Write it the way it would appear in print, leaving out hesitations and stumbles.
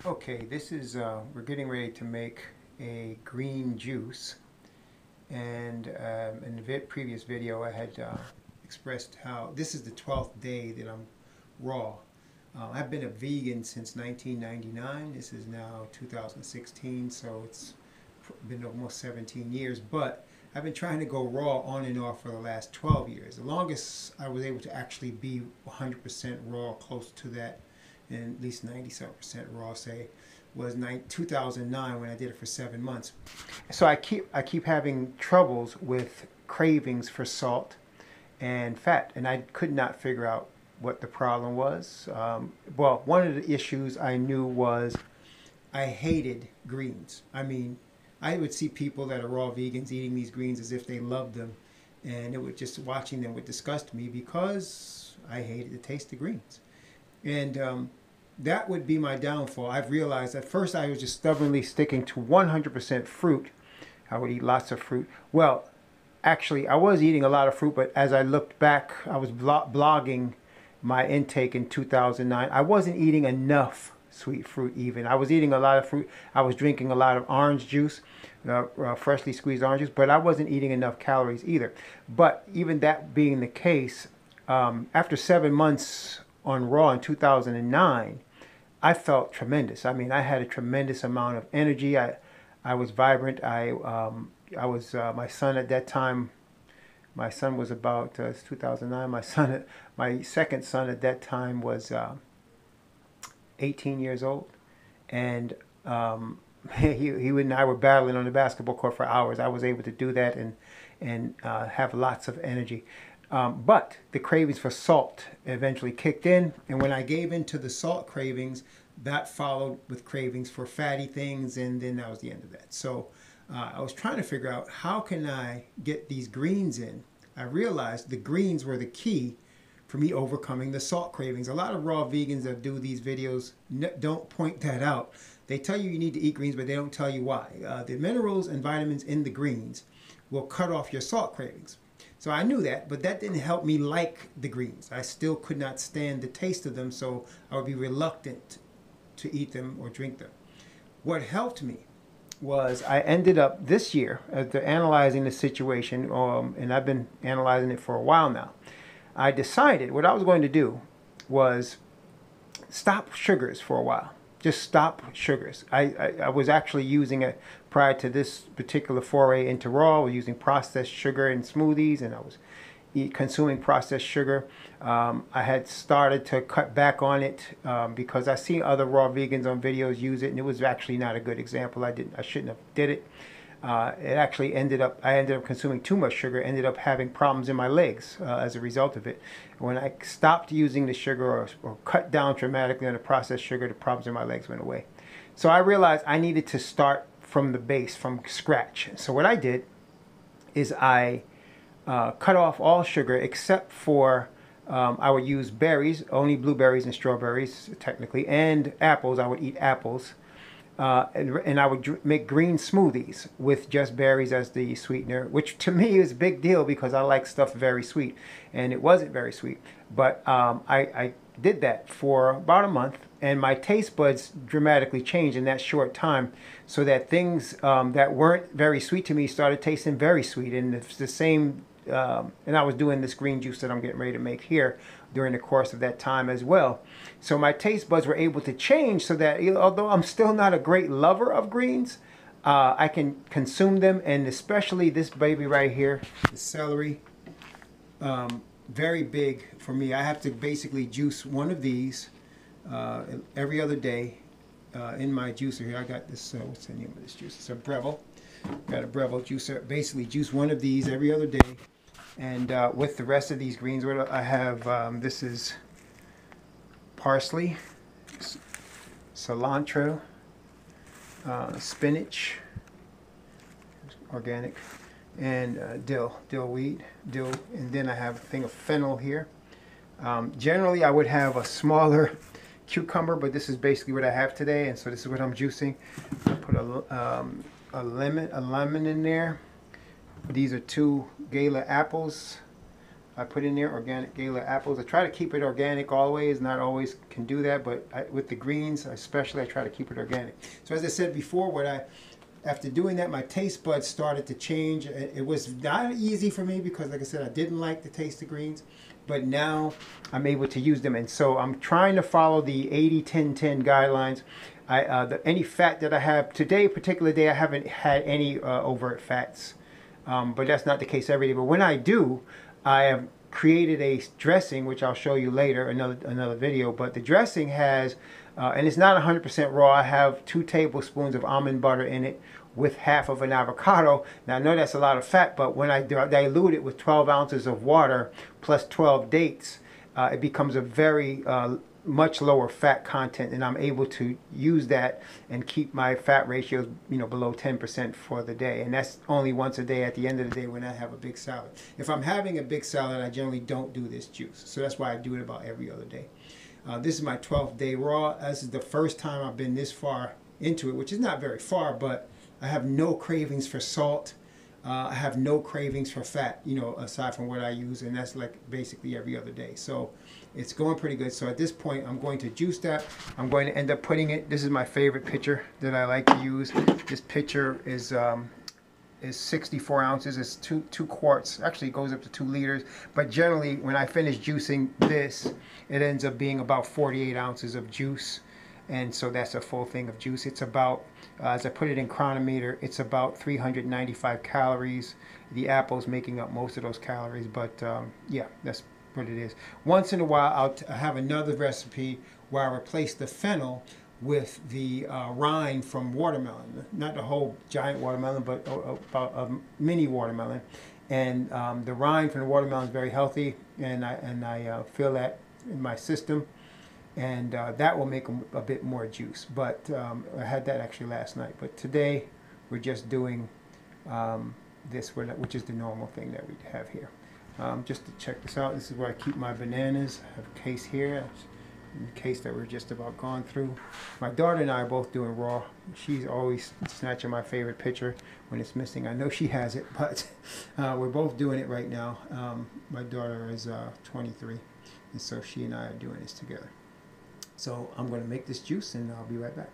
Okay, this is, we're getting ready to make a green juice. And in the previous video, I had expressed how this is the 12th day that I'm raw. I've been a vegan since 1999. This is now 2016, so it's been almost 17 years. But I've been trying to go raw on and off for the last 12 years. The longest I was able to actually be 100% raw, close to that, and at least 97% raw, say, was 2009 when I did it for 7 months. So I keep having troubles with cravings for salt and fat, and I could not figure out what the problem was. Well, one of the issues I knew was I hated greens. I mean, I would see people that are raw vegans eating these greens as if they loved them, and it would just watching them would disgust me because I hated the taste of greens. And that would be my downfall. I've realized at first I was just stubbornly sticking to 100% fruit. I would eat lots of fruit. Well, actually, I was eating a lot of fruit, but as I looked back, I was blogging my intake in 2009. I wasn't eating enough sweet fruit even. I was eating a lot of fruit. I was drinking a lot of orange juice, freshly squeezed orange juice, but I wasn't eating enough calories either. But even that being the case, after 7 months on raw in 2009, I felt tremendous. I mean, I had a tremendous amount of energy. I was vibrant. I was my son at that time. My son was about 2009. My second son at that time was 18 years old, and he and I were battling on the basketball court for hours. I was able to do that and have lots of energy. But the cravings for salt eventually kicked in, and when I gave in to the salt cravings, that followed with cravings for fatty things, and then that was the end of that. So I was trying to figure out how can I get these greens in. I realized the greens were the key for me overcoming the salt cravings. A lot of raw vegans that do these videos don't point that out. They tell you need to eat greens, but they don't tell you why. The minerals and vitamins in the greens will cut off your salt cravings. So I knew that, but that didn't help me like the greens. I still could not stand the taste of them, so I would be reluctant to eat them or drink them. What helped me was I ended up this year, after analyzing the situation, and I've been analyzing it for a while now, I decided what I was going to do was stop sugars for a while. Just stop sugars. I was actually using it prior to this particular foray into raw. I was using processed sugar in smoothies, and I was consuming processed sugar. I had started to cut back on it because I see other raw vegans on videos use it, and it was actually not a good example. I shouldn't have did it. It actually I ended up consuming too much sugar, ended up having problems in my legs as a result of it. When I stopped using the sugar or cut down dramatically on the processed sugar, the problems in my legs went away. So I realized I needed to start from the base, from scratch. So what I did is I cut off all sugar except for I would use berries, only blueberries and strawberries technically, and apples. I would eat apples. And I would make green smoothies with just berries as the sweetener, which to me is a big deal because I like stuff very sweet, and it wasn't very sweet. But I did that for about a month, and my taste buds dramatically changed in that short time, so that things that weren't very sweet to me started tasting very sweet. And it's the same, and I was doing this green juice that I'm getting ready to make here during the course of that time as well. So my taste buds were able to change so that although I'm still not a great lover of greens, I can consume them, and especially this baby right here, the celery, very big for me. I have to basically juice one of these every other day in my juicer here. I got this, what's the name of this juice? It's a Breville. Got a Breville juicer. Basically juice one of these every other day. And with the rest of these greens, what I have, this is parsley, cilantro, spinach, organic, and dill weed, and then I have a thing of fennel here. Generally, I would have a smaller cucumber, but this is basically what I have today, and so this is what I'm juicing. I put a lemon in there. These are 2 Gala apples. I put in there organic Gala apples. I try to keep it organic always. Not always can do that, but with the greens especially, I try to keep it organic. So as I said before, after doing that, my taste buds started to change. It was not easy for me because, like I said, I didn't like the taste of greens, but now I'm able to use them. And so I'm trying to follow the 80-10-10 guidelines. Any fat that I have today, particular day, I haven't had any overt fats, but that's not the case every day. But when I do, I have created a dressing, which I'll show you later, another video. But the dressing has, and it's not 100% raw. I have 2 tablespoons of almond butter in it with half of an avocado. Now I know that's a lot of fat, but when I dilute it with 12 ounces of water plus 12 dates, it becomes a very much lower fat content, and I'm able to use that and keep my fat ratios, below 10% for the day. And that's only once a day at the end of the day when I have a big salad. If I'm having a big salad, I generally don't do this juice. So that's why I do it about every other day. This is my 12th day raw. This is the first time I've been this far into it, which is not very far, but I have no cravings for salt. I have no cravings for fat, aside from what I use, and that's like basically every other day. So it's going pretty good. So at this point, I'm going to juice that. I'm going to end up putting it. This is my favorite pitcher that I like to use. This pitcher is 64 ounces. It's two quarts. Actually, it goes up to 2 liters. But generally, when I finish juicing this, it ends up being about 48 ounces of juice. And so that's a full thing of juice. It's about, as I put it in Chronometer, it's about 395 calories. The apple's making up most of those calories, but yeah, that's what it is. Once in a while, I have another recipe where I replace the fennel with the rind from watermelon. Not the whole giant watermelon, but about a mini watermelon. And the rind from the watermelon is very healthy, and I feel that in my system. And that will make a bit more juice. But I had that actually last night. But today we're just doing this, which is the normal thing that we have here. Just to check this out, this is where I keep my bananas. I have a case here, a case that we're just about gone through. My daughter and I are both doing raw. She's always snatching my favorite pitcher when it's missing. I know she has it, but we're both doing it right now. My daughter is 23, and so she and I are doing this together. So I'm going to make this juice, and I'll be right back.